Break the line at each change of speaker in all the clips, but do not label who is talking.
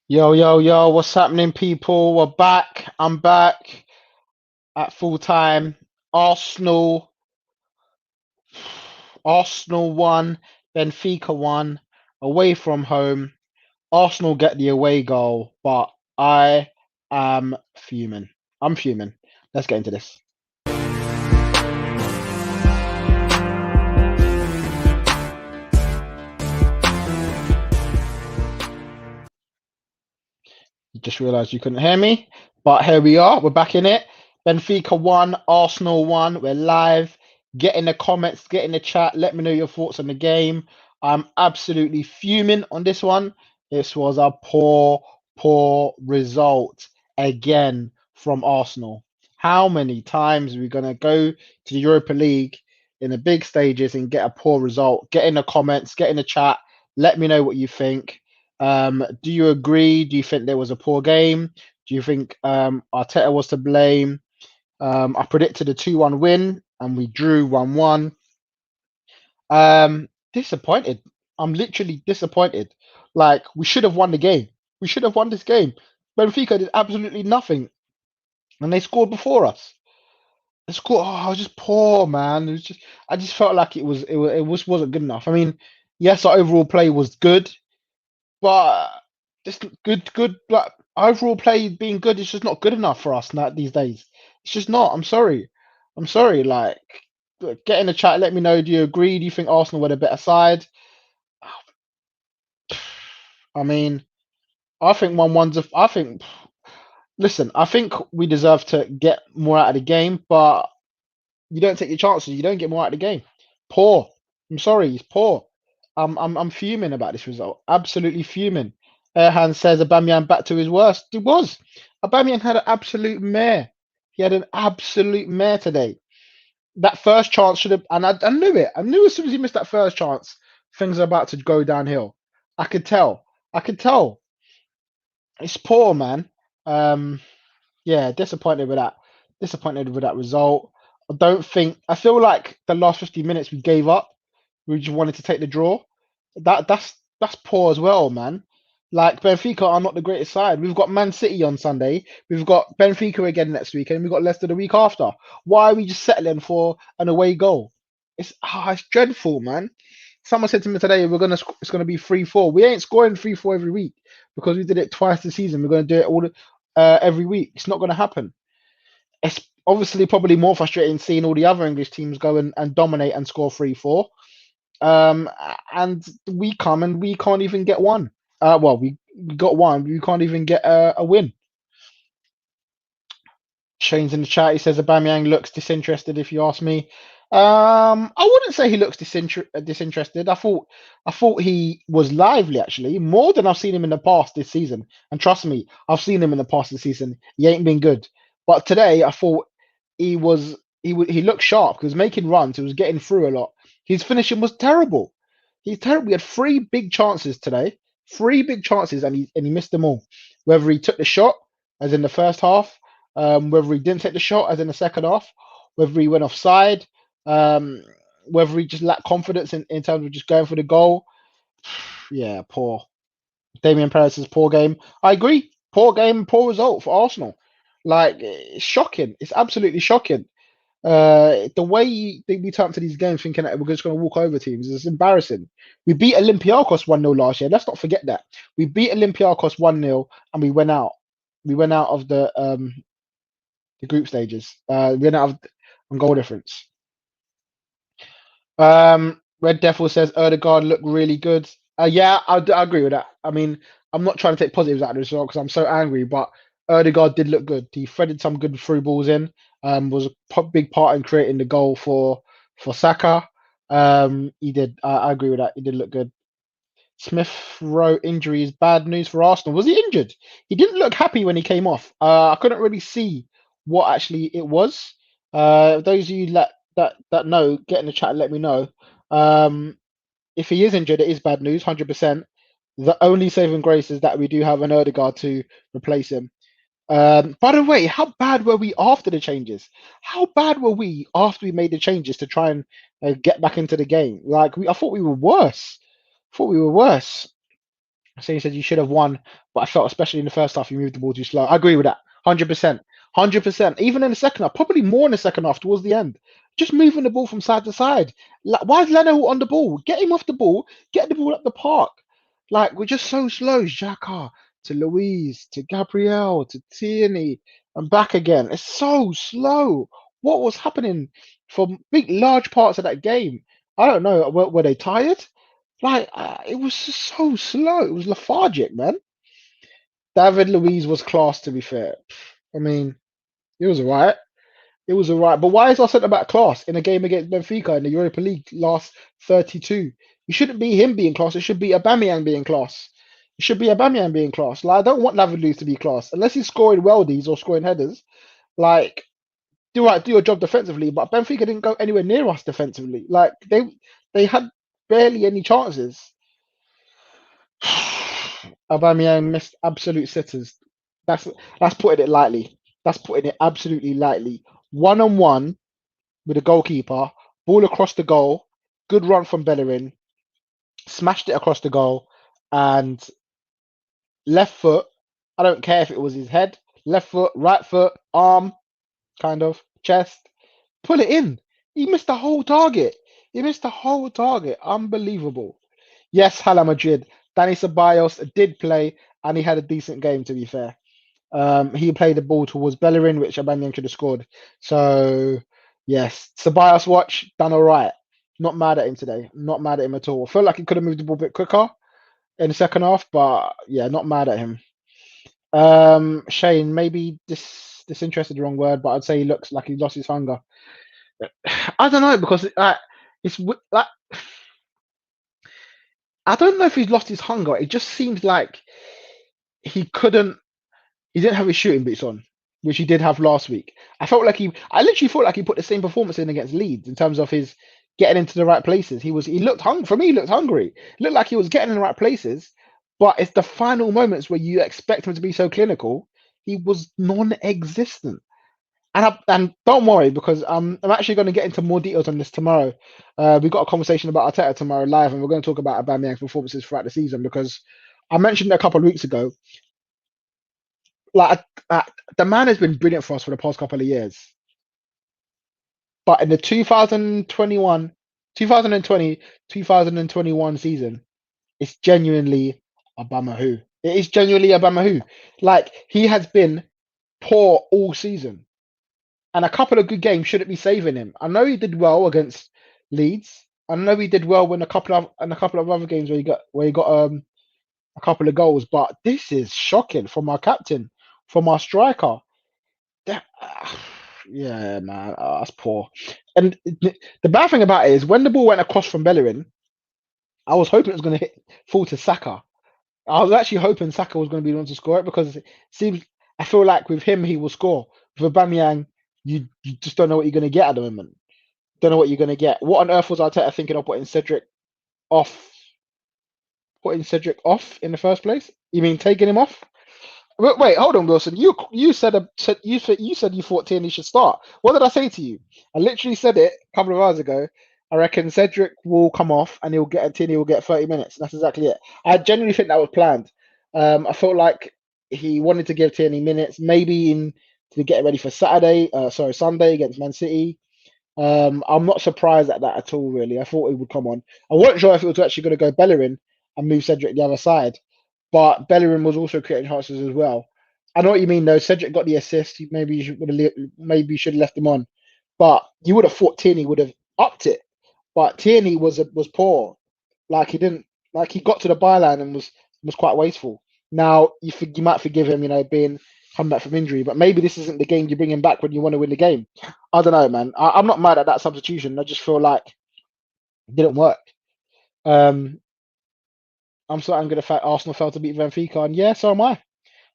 Yo, yo, yo, what's happening, people? We're back. I'm back at full time. Arsenal, Arsenal won, Benfica won, away from home. Arsenal get the away goal, but I am fuming. I'm fuming. Let's get into this. You just realised you couldn't hear me, but here we are. We're back in it. Benfica won, Arsenal won. We're live. Get in the comments, get in the chat. Let me know your thoughts on the game. I'm absolutely fuming on this one. This was a poor result again from Arsenal. How many times are we going to go to the Europa League in the big stages and get a poor result? Get in the comments, get in the chat. Let me know what you think. Do you agree? Do you think there was a poor game? Do you think Arteta was to blame? I predicted a 2-1 win and we drew 1-1. Disappointed. I'm literally disappointed. Like, we should have won the game. We should have won this game. Benfica did absolutely nothing and they scored before us. They scored. Oh, it was just poor, man. It was just. I just felt like it wasn't good enough. I mean, yes, our overall play was good, but just good. Like overall play being good is just not good enough for us now these days. It's just not. I'm sorry. I'm sorry. Like, get in the chat. Let me know. Do you agree? Do you think Arsenal were the better side? I mean, I think one-one's. I think. Listen, I think we deserve to get more out of the game, but you don't take your chances. You don't get more out of the game. Poor. I'm sorry. It's poor. I'm fuming about this result. Absolutely fuming. Erhan says Aubameyang back to his worst. It was. Aubameyang had an absolute mare. He had an absolute mare today. That first chance should have, and I knew it. I knew as soon as he missed that first chance, things are about to go downhill. I could tell. I could tell. It's poor, man. Um, yeah, disappointed with that. Disappointed with that result. I don't think. I feel like the last 50 minutes we gave up. We just wanted to take the draw. That's poor as well, man. Like Benfica are not the greatest side. We've got Man City on Sunday. We've got Benfica again next week, and we've got Leicester the week after. Why are we just settling for an away goal? It's dreadful, man. Someone said to me today, it's gonna be 3-4. We ain't scoring 3-4 every week because we did it twice this season. We're gonna do it every week. It's not gonna happen. It's obviously probably more frustrating seeing all the other English teams go and dominate and score 3-4. And we come and we can't even get one. Well, we got one, we can't even get a win. Shane's in the chat. He says Aubameyang looks disinterested. If you ask me, I wouldn't say he looks disinterested. I thought he was lively actually, more than I've seen him in the past this season. And trust me, I've seen him in the past this season. He ain't been good, but today I thought he looked sharp. He was making runs. He was getting through a lot. His finishing was terrible. He's terrible. We had three big chances today, three big chances, and he missed them all. Whether he took the shot, as in the first half, whether he didn't take the shot, as in the second half, whether he went offside, um, whether he just lacked confidence in terms of just going for the goal. Yeah, poor. Damien Perez's poor game. I agree. Poor game, poor result for Arsenal. Like, it's shocking. It's absolutely shocking. The way we turn up to these games thinking that we're just going to walk over teams is embarrassing. We beat Olympiacos 1-0 last year. Let's not forget that. We beat Olympiacos 1-0 and we went out. We went out of the group stages. We went out of on goal difference. Red Devil says Erdegaard looked really good. Yeah, I agree with that. I mean, I'm not trying to take positives out of this result because I'm so angry, but Erdegaard did look good. He threaded some good through balls in. Was a big part in creating the goal for SAKA. He did. I agree with that. He did look good. Smith-Rowe injury is bad news for Arsenal. Was he injured? He didn't look happy when he came off. I couldn't really see what actually it was. Those of you that know, get in the chat and let me know. If he is injured, it is bad news, 100%. The only saving grace is that we do have an Erdegaard to replace him. By the way, how bad were we after the changes? How bad were we after we made the changes to try and get back into the game? Like I thought we were worse. So he said you should have won but I felt especially in the first half, he moved the ball too slow. I agree with that, 100%, 100%. Even in the second half, probably more in the second half towards the end, just moving the ball from side to side. Like, why is Leno on the ball? Get him off the ball. Get the ball up the park. Like, we're just so slow. Xhaka to Luis to Gabriel to Tierney and back again. It's so slow. What was happening for big large parts of that game? I don't know. Were they tired? Like, it was just so slow. It was lethargic, man. David Luiz was class, to be fair. I mean, it was alright. It was alright. But why is our centre back class in a game against Benfica in the Europa League last 32? It shouldn't be him being class. It should be Aubameyang being class. It should be Aubameyang being class. Like, I don't want David Luiz to be class unless he's scoring weldies or scoring headers. Like, do your job defensively. But Benfica didn't go anywhere near us defensively. Like, they had barely any chances. Aubameyang missed absolute sitters. That's that's putting it lightly. That's putting it absolutely lightly. 1-on-1 with the goalkeeper, ball across the goal, good run from Bellerin, smashed it across the goal, and left foot. I don't care if it was his head, left foot, right foot, arm, kind of chest. Pull it in. He missed the whole target. He missed the whole target. Unbelievable. Yes, Hala Madrid. Danny Ceballos did play, and he had a decent game. To be fair, he played the ball towards Bellerin, which Aubameyang should have scored. So yes, Ceballos watch done all right. Not mad at him today. Not mad at him at all. I feel like he could have moved the ball a bit quicker in the second half, but yeah, not mad at him. Shane, maybe disinterested the wrong word, but I'd say he looks like he lost his hunger. I don't know because it's like I don't know if he's lost his hunger. It just seems like he couldn't. He didn't have his shooting boots on, which he did have last week. I literally felt like he put the same performance in against Leeds in terms of his getting into the right places. He looked hungry. For me, he looked hungry. It looked like he was getting in the right places, but it's the final moments where you expect him to be so clinical. He was non-existent. And don't worry because I'm actually going to get into more details on this tomorrow. We've got a conversation about Arteta tomorrow live, and we're going to talk about Aubameyang's performances throughout the season because I mentioned it a couple of weeks ago. Like the man has been brilliant for us for the past couple of years, but in the 2020, 2021 season, it's genuinely Aubameyang. It is genuinely Aubameyang. Like he has been poor all season. And a couple of good games shouldn't be saving him. I know he did well against Leeds. I know he did well when a couple of other games where he got a couple of goals. But this is shocking from our captain, from our striker. That, yeah, man, that's poor. And the bad thing about it is when the ball went across from Bellerin, I was hoping it was going to fall to Saka. I was actually hoping Saka was going to be the one to score it because it seems I feel like with him he will score. With Aubameyang, you just don't know what you're going to get at the moment. Don't know what you're going to get. What on earth was Arteta thinking of putting Cedric off? Putting Cedric off in the first place? You mean taking him off? Wait, hold on, Wilson. You said you said you thought Tierney should start. What did I say to you? I literally said it a couple of hours ago. I reckon Cedric will come off and Tierney will get 30 minutes. That's exactly it. I genuinely think that was planned. I felt like he wanted to give Tierney minutes, maybe to get ready for Sunday against Man City. I'm not surprised at that at all, really. I thought he would come on. I wasn't sure if it was actually going to go Bellerin and move Cedric the other side, but Bellerin was also creating chances as well. I know what you mean, though. Cedric got the assist. Maybe you should have left him on, but you would have thought Tierney would have upped it. But Tierney was poor. Like he didn't like he got to the byline and was quite wasteful. Now you might forgive him, being come back from injury, but maybe this isn't the game you bring him back when you want to win the game. I don't know, man. I'm not mad at that substitution. I just feel like it didn't work. I'm so angry the fact Arsenal failed to beat Benfica, and yeah, so am I.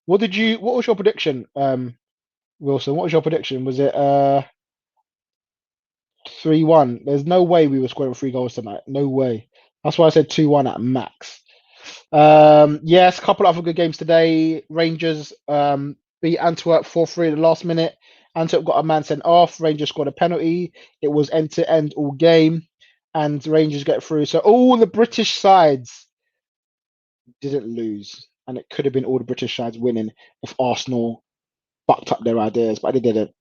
What was your prediction, Wilson? What was your prediction? Was it 3-1? There's no way we were scoring 3 goals tonight. No way. That's why I said 2-1 at max. Yes, a couple of other good games today. Rangers beat Antwerp 4-3 in the last minute. Antwerp got a man sent off. Rangers scored a penalty. It was end to end all game, and Rangers get through. So all the British sides didn't lose. and it could have been all the British sides winning if Arsenal bucked up their ideas, but they didn't.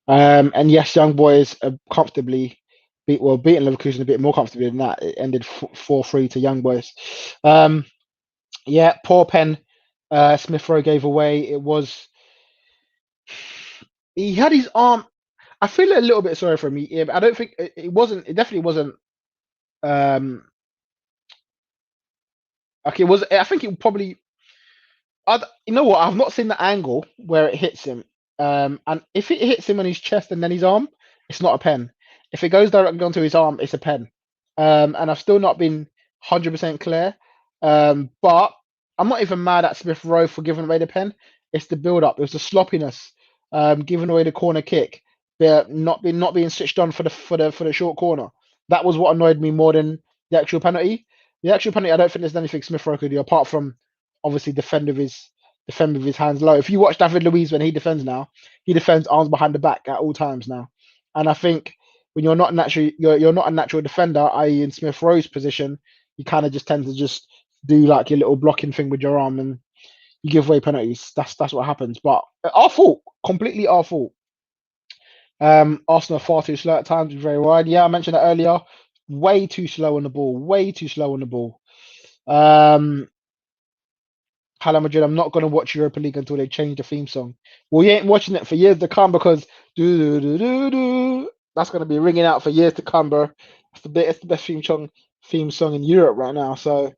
And yes, young boys comfortably beating Leverkusen a bit more comfortably than that. It ended 4-3 to young boys. Yeah, poor pen. Smith-Rowe gave away. It was he had his arm. I feel a little bit sorry for him. I don't think it wasn't. It definitely wasn't. Um, okay, it was. I think it probably. You know what? I've not seen the angle where it hits him. And if it hits him on his chest and then his arm, it's not a pen. If it goes directly onto his arm, it's a pen. And I've still not been 100% clear. But I'm not even mad at Smith Rowe for giving away the pen. It's the build up. It was the sloppiness, giving away the corner kick, not being switched on for the short corner. That was what annoyed me more than the actual penalty. The actual penalty, I don't think there's anything Smith Rowe could do apart from obviously defend with his hands low. If you watch David Luiz when he defends now, he defends arms behind the back at all times now. And I think when you're not naturally you're not a natural defender, i.e. in Smith Rowe's position, you kind of just tend to just do like your little blocking thing with your arm and you give away penalties. That's what happens. But our fault, completely our fault. Arsenal are far too slow at times, very wide. Yeah, I mentioned that earlier. Way too slow on the ball. Way too slow on the ball. Hala Madrid, I'm not going to watch Europa League until they change the theme song. Well, you ain't watching it for years to come because do do do do do. That's going to be ringing out for years to come, bro. It's the best theme song in Europe right now. So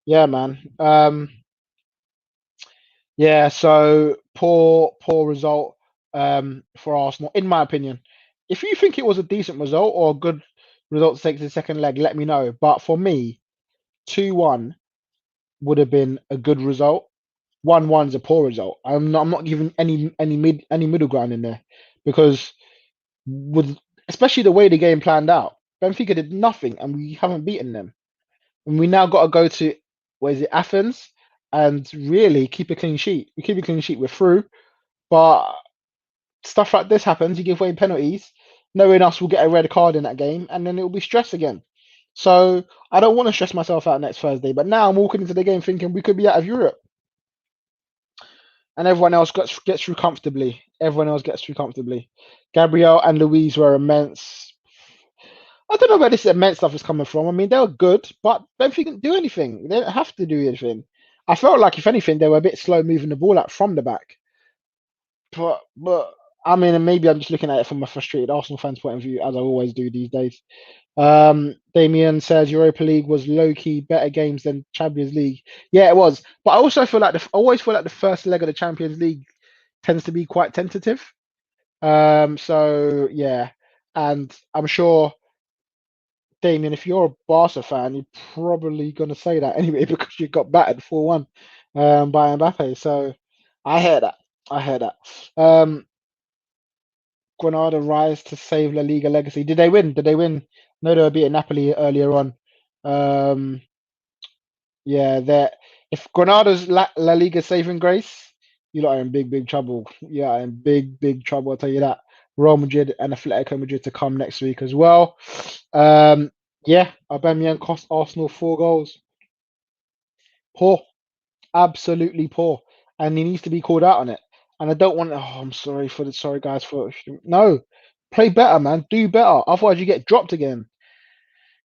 yeah, man. Yeah. So poor result for Arsenal, in my opinion. If you think it was a decent result or a good result to take to the second leg, let me know. But for me, 2-1 would have been a good result. 1-1 is a poor result. I'm not giving any middle ground in there because with especially the way the game planned out, Benfica did nothing and we haven't beaten them. And we now got to go to where is it, Athens, and really keep a clean sheet. We keep a clean sheet, we're through. But stuff like this happens, you give away penalties, knowing us will get a red card in that game, and then it will be stress again. So I don't want to stress myself out next Thursday, but now I'm walking into the game thinking we could be out of Europe. And everyone else gets through comfortably. Everyone else gets through comfortably. Gabriel and Louise were immense. I don't know where this immense stuff is coming from. I mean, they were good, but Benfica didn't do anything. They didn't have to do anything. I felt like, if anything, they were a bit slow moving the ball out from the back. But I mean, maybe I'm just looking at it from a frustrated Arsenal fan's point of view, as I always do these days. Damien says Europa League was low key better games than Champions League. Yeah, it was. But I also feel like I always feel like the first leg of the Champions League tends to be quite tentative. So yeah, and I'm sure Damien, if you're a Barca fan, you're probably gonna say that anyway because you got battered 4-1 by Mbappe. So I hear that. I hear that. Granada rise to save La Liga legacy. Did they win? Did they win? No, they were beating Napoli earlier on. Um, yeah, that if Granada's La Liga saving grace, you lot are in big trouble. You are in big trouble. I'll tell you that. Real Madrid and Atletico Madrid to come next week as well. Yeah, Aubameyang cost Arsenal 4 goals. Poor, absolutely poor, and he needs to be called out on it. And I don't want. Oh, I'm sorry guys for no. Play better, man. Do better. Otherwise, you get dropped again.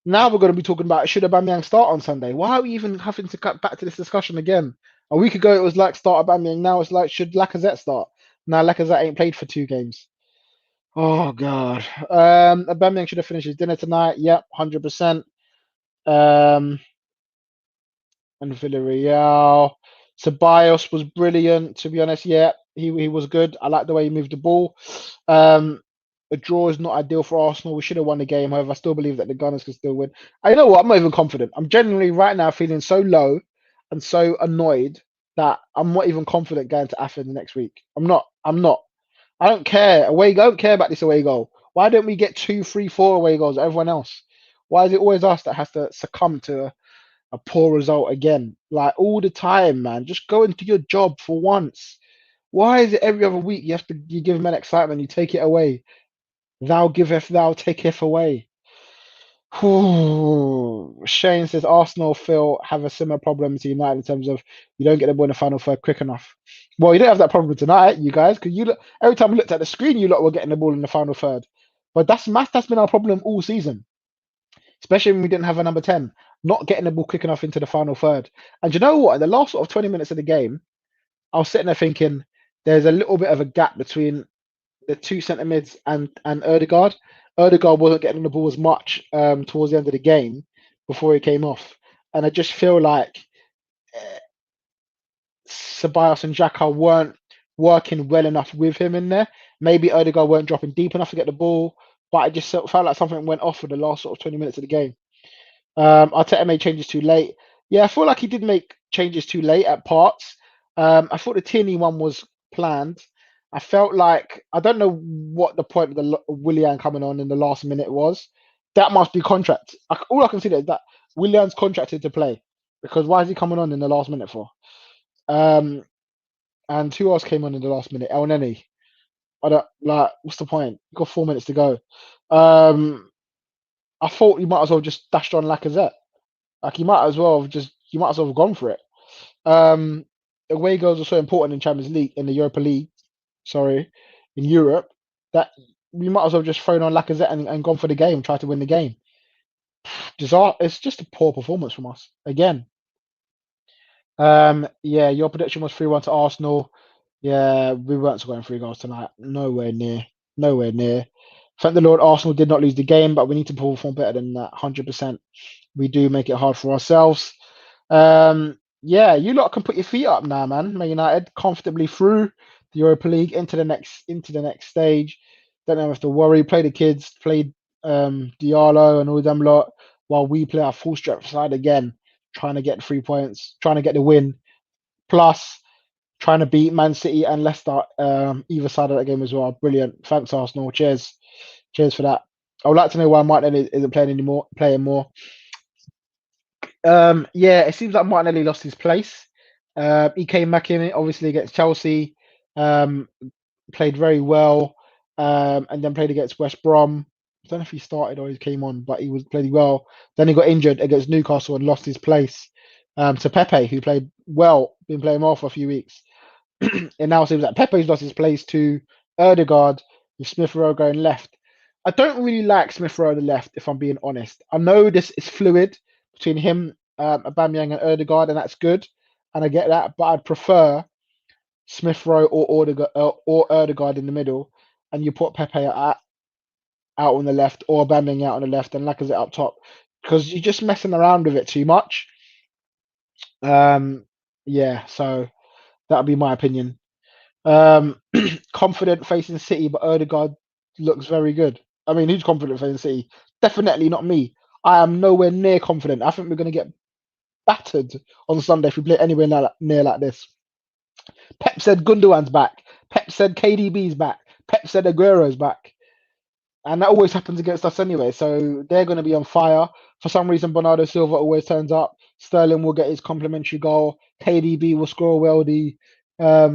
Now we're going to be talking about should Aubameyang start on Sunday. Why are we even having to cut back to this discussion again? A week ago it was like start Aubameyang. Now it's like should Lacazette start? Now Lacazette ain't played for 2 games. Oh god. Aubameyang should have finished his dinner tonight. Yep, 100%. Um, and Villarreal. Ceballos was brilliant, to be honest. Yeah, he was good. I like the way he moved the ball. A draw is not ideal for Arsenal. We should have won the game. However, I still believe that the Gunners can still win. I know what, I'm not even confident. I'm genuinely right now feeling so low and so annoyed that I'm not even confident going to Athens next week. I'm not. I'm not. I don't care. I don't care about this away goal. Why don't we get 2, 3, 4 away goals? Everyone else. Why is it always us that has to succumb to a poor result again? Like all the time, man. Just go and do your job for once. Why is it every other week you give them an excitement, you take it away? Thou giveth, thou taketh away. Shane says Arsenal feel have a similar problem to United in terms of you don't get the ball in the final third quick enough. Well, you don't have that problem tonight, you guys, because you look every time we looked at the screen, you lot were getting the ball in the final third. But that's math. That's been our problem all season, especially when we didn't have a number 10, not getting the ball quick enough into the final third. And you know what? In the last sort of 20 minutes of the game, I was sitting there thinking there's a little bit of a gap between the two centre mids and Erdegaard. Erdegaard wasn't getting the ball as much towards the end of the game before he came off, and I just feel like Ceballos and Xhaka weren't working well enough with him in there. Maybe Erdegaard weren't dropping deep enough to get the ball, but I just felt like something went off for the last sort of 20 minutes of the game. Arteta made changes too late. Yeah, I feel like he did make changes too late at parts. I thought the Tierney one was planned. I felt like I don't know what the point of the Willian coming on in the last minute was. That must be contract. All I can see is that Willian's contracted to play because why is he coming on in the last minute for? Um, and who else came on in the last minute? El Neni. I don't like. What's the point? You got 4 minutes to go. I thought you might as well just dashed on Lacazette. Like you might as well have gone for it. Um, Away goals are so important in Champions League, in the Europa League, sorry, in Europe, that we might as well just thrown on Lacazette and gone for the game, try to win the game. It's just a poor performance from us again. Yeah, your prediction was 3-1 to Arsenal. Yeah, we weren't scoring 3 goals tonight. Nowhere near. Nowhere near. Thank the Lord, Arsenal did not lose the game, but we need to perform better than that. 100%. We do make it hard for ourselves. Yeah, you lot can put your feet up now, man. Man United comfortably through the Europa League into the next stage. Don't have to worry. Play the kids, play Diallo and all them lot, while we play our full strength side again, trying to get 3 points, trying to get the win, plus trying to beat Man City and Leicester either side of that game as well. Brilliant. Thanks, Arsenal. Cheers. Cheers for that. I would like to know why Martinelli isn't playing more. Yeah, it seems like Martinelli lost his place. He came back in it, obviously against Chelsea, um, played very well, and then played against West Brom. I don't know if he started or he came on, but he was playing well. Then he got injured against Newcastle and lost his place to Pepe, who played well, been playing well for a few weeks. It now seems like Pepe's lost his place to Erdegaard with Smith-Rowe going left. I don't really like Smith-Rowe on the left, if I'm being honest. I know this is fluid between him, Aubameyang and Erdegaard, and that's good, and I get that. But I'd prefer Smith-Rowe or Erdegaard in the middle, and you put Pepe out on the left or Aubameyang out on the left, and Lacazette up top, because you're just messing around with it too much. Yeah, so that would be my opinion. Confident facing City, but Erdegaard looks very good. I mean, who's confident facing City? Definitely not me. I am nowhere near confident. I think we're going to get battered on Sunday if we play anywhere near like this. Pep said Gundogan's back. Pep said KDB's back. Pep said Aguero's back. And that always happens against us anyway. So they're going to be on fire. For some reason, Bernardo Silva always turns up. Sterling will get his complimentary goal. KDB will score a worldie. I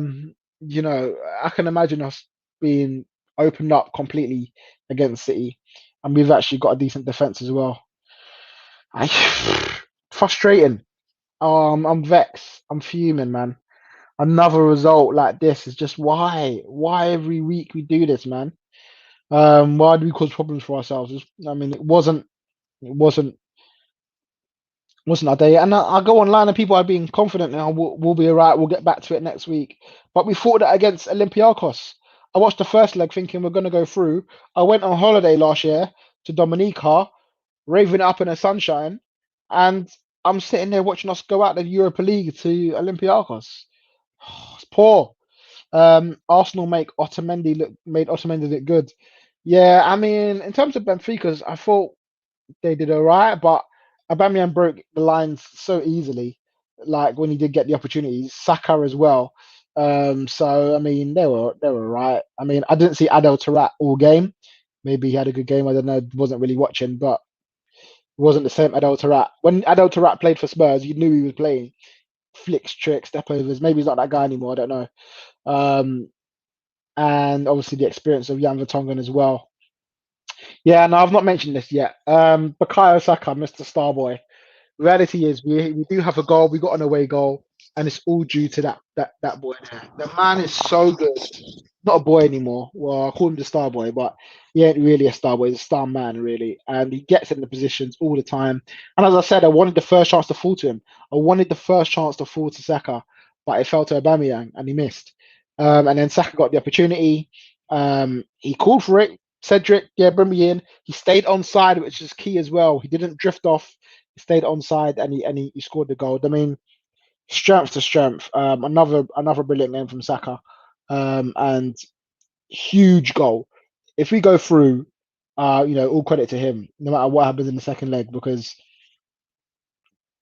can imagine us being opened up completely against City. And we've actually got a decent defence as well. Frustrating. I'm vexed. I'm fuming, man. Another result like this is just why every week we do this, man. Why do we cause problems for ourselves? I mean, it wasn't our day. And I go online and people are being confident now. We'll be alright. We'll get back to it next week. But we fought that against Olympiacos. I watched the first leg thinking we're going to go through. I went on holiday last year to Dominica, raving up in the sunshine, and I'm sitting there watching us go out the Europa League to Olympiacos. It's poor. Arsenal made Otamendi look good. Yeah, I mean, in terms of Benfica's, I thought they did all right, but Aubameyang broke the lines so easily. Like when he did get the opportunities, Saka as well. So I mean, they were right. I mean, I didn't see Adel Taarabt all game. Maybe he had a good game. I don't know. Wasn't really watching, but it wasn't the same Adel Taarabt. When Adel Taarabt played for Spurs, you knew he was playing flicks, tricks, step overs. Maybe he's not that guy anymore. I don't know. Um, and obviously the experience of Jan Vertonghen as well. Yeah, no, I've not mentioned this yet. Bukayo Saka, Mr. Starboy. Reality is we do have a goal. We got an away goal, and it's all due to that boy there. The man is so good. Not a boy anymore. Well, I call him the star boy, but he ain't really a star boy. He's a star man, really, and he gets in the positions all the time. And as I said, I wanted the first chance to fall to him. I wanted the first chance to fall to Saka, but it fell to Aubameyang, and he missed. And then Saka got the opportunity. He called for it. Cedric, yeah, bring me in. He stayed on side, which is key as well. He didn't drift off. He stayed on side, and he scored the goal. I mean, strength to strength. Another brilliant game from Saka, and huge goal. If we go through, all credit to him, no matter what happens in the second leg, because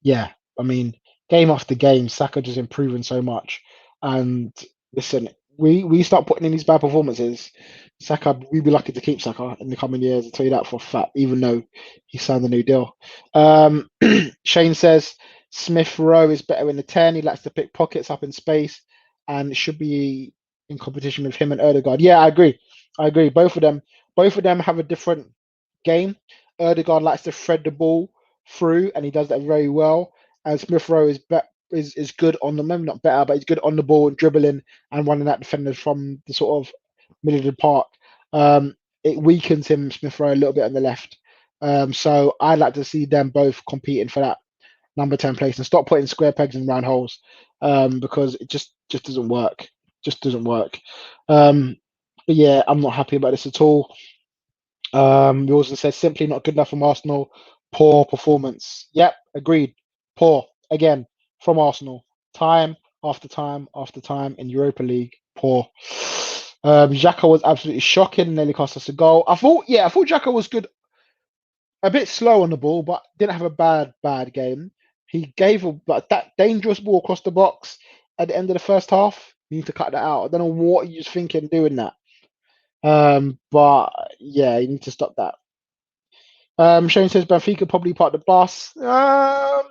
yeah, I mean, game after game, Saka just improving so much. And listen, we start putting in these bad performances, Saka, we'd be lucky to keep Saka in the coming years. I'll tell you that for a fact, even though he signed a new deal. Shane says Smith-Rowe is better in the 10. He likes to pick pockets up in space and should be in competition with him and Odegaard. Yeah, I agree. I agree. Both of them have a different game. Odegaard likes to thread the ball through, and he does that very well. And Smith Rowe is good on the, maybe not better, but he's good on the ball and dribbling and running at defenders from the sort of middle of the park. It weakens him, Smith Rowe, a little bit on the left. So I'd like to see them both competing for that number 10 place and stop putting square pegs in round holes, because it just doesn't work. Just doesn't work. But yeah, I'm not happy about this at all. We also said simply not good enough from Arsenal. Poor performance. Yep, agreed. Poor again from Arsenal. Time after time after time in Europa League. Poor. Xhaka was absolutely shocking. Nearly cost us a goal. I thought Xhaka was good. A bit slow on the ball, but didn't have a bad game. He gave but that dangerous ball across the box at the end of the first half. You need to cut that out. I don't know what he was thinking doing that. But yeah, you need to stop that. Shane says Benfica probably part the bus. A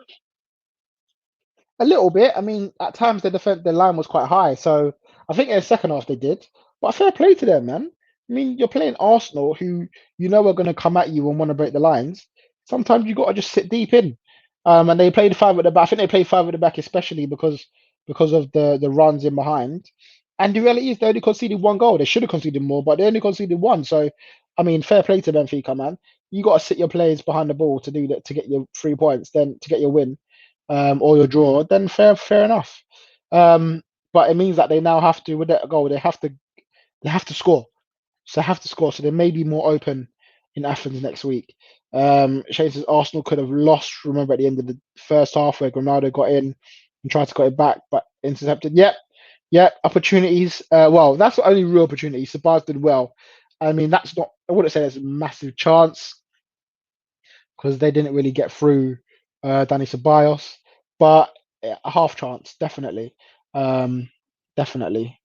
little bit. I mean, at times the line was quite high, so I think in the second half they did. But fair play to them, man. I mean, you're playing Arsenal, who you know are going to come at you and want to break the lines. Sometimes you got to just sit deep in. And they played five at the back. I think they played five at the back, especially because of the runs in behind. And the reality is they only conceded one goal. They should have conceded more, but they only conceded one. So, I mean, fair play to Benfica, man. You got to sit your players behind the ball to do that, to get your 3 points, then to get your win, or your draw. Then fair enough. But it means that they now have to, with that goal, they have to score. So they have to score. So they may be more open in Athens next week. Shane says Arsenal could have lost. Remember at the end of the first half where Ronaldo got in and tried to get it back, but intercepted. Yep. Opportunities. Well, that's the only real opportunity. SPARES did well. I mean, that's not. I wouldn't say there's a massive chance because they didn't really get through Danny Ceballos, but a half chance, definitely. Um, Definitely.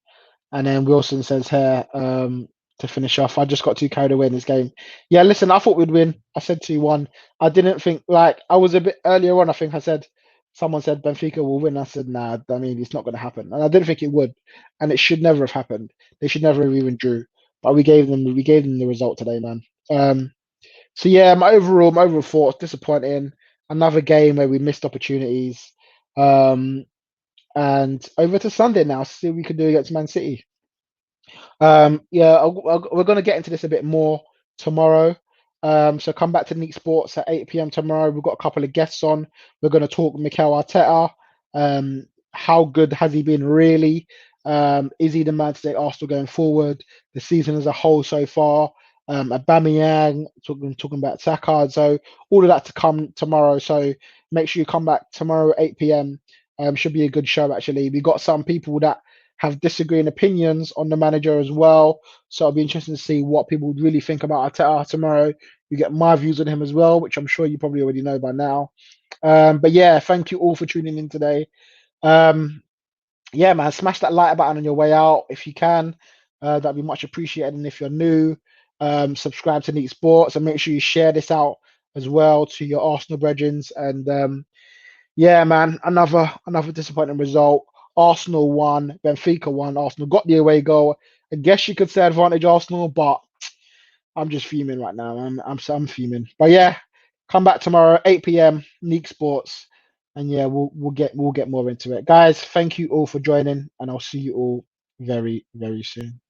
And then Wilson says here, to finish off, I just got too carried away in this game. Yeah, listen, I thought we'd win. I said 2-1. I didn't think, like, I was a bit earlier on. I think I said, someone said Benfica will win. I said, nah, I mean, it's not going to happen. And I didn't think it would. And it should never have happened. They should never have even drew. But we gave them the result today, man. So yeah, my overall thoughts disappointing. Another game where we missed opportunities. Um, and over to Sunday now. See what we can do against Man City. Yeah, we're going to get into this a bit more tomorrow. So come back to Neeks Sports at 8 p.m. tomorrow. We've got a couple of guests on. We're going to talk Mikel Arteta. How good has he been really? Is he the man to take Arsenal going forward? The season as a whole so far. Aubameyang, talking about Saka. So all of that to come tomorrow. So make sure you come back tomorrow at 8 p.m. Should be a good show actually. We got some people that have disagreeing opinions on the manager as well. So it'll be interesting to see what people would really think about Arteta tomorrow. You get my views on him as well, which I'm sure you probably already know by now. But yeah, thank you all for tuning in today. Yeah, man, smash that like button on your way out if you can. That'd be much appreciated. And if you're new, subscribe to Neat Sports and make sure you share this out as well to your Arsenal brethren. And yeah, man, another disappointing result. Arsenal won, Benfica won. Arsenal got the away goal. I guess you could say advantage Arsenal, but I'm just fuming right now. I'm fuming. But yeah, come back tomorrow, 8 p.m. Neek Sports, and yeah, we'll get more into it, guys. Thank you all for joining, and I'll see you all very very soon.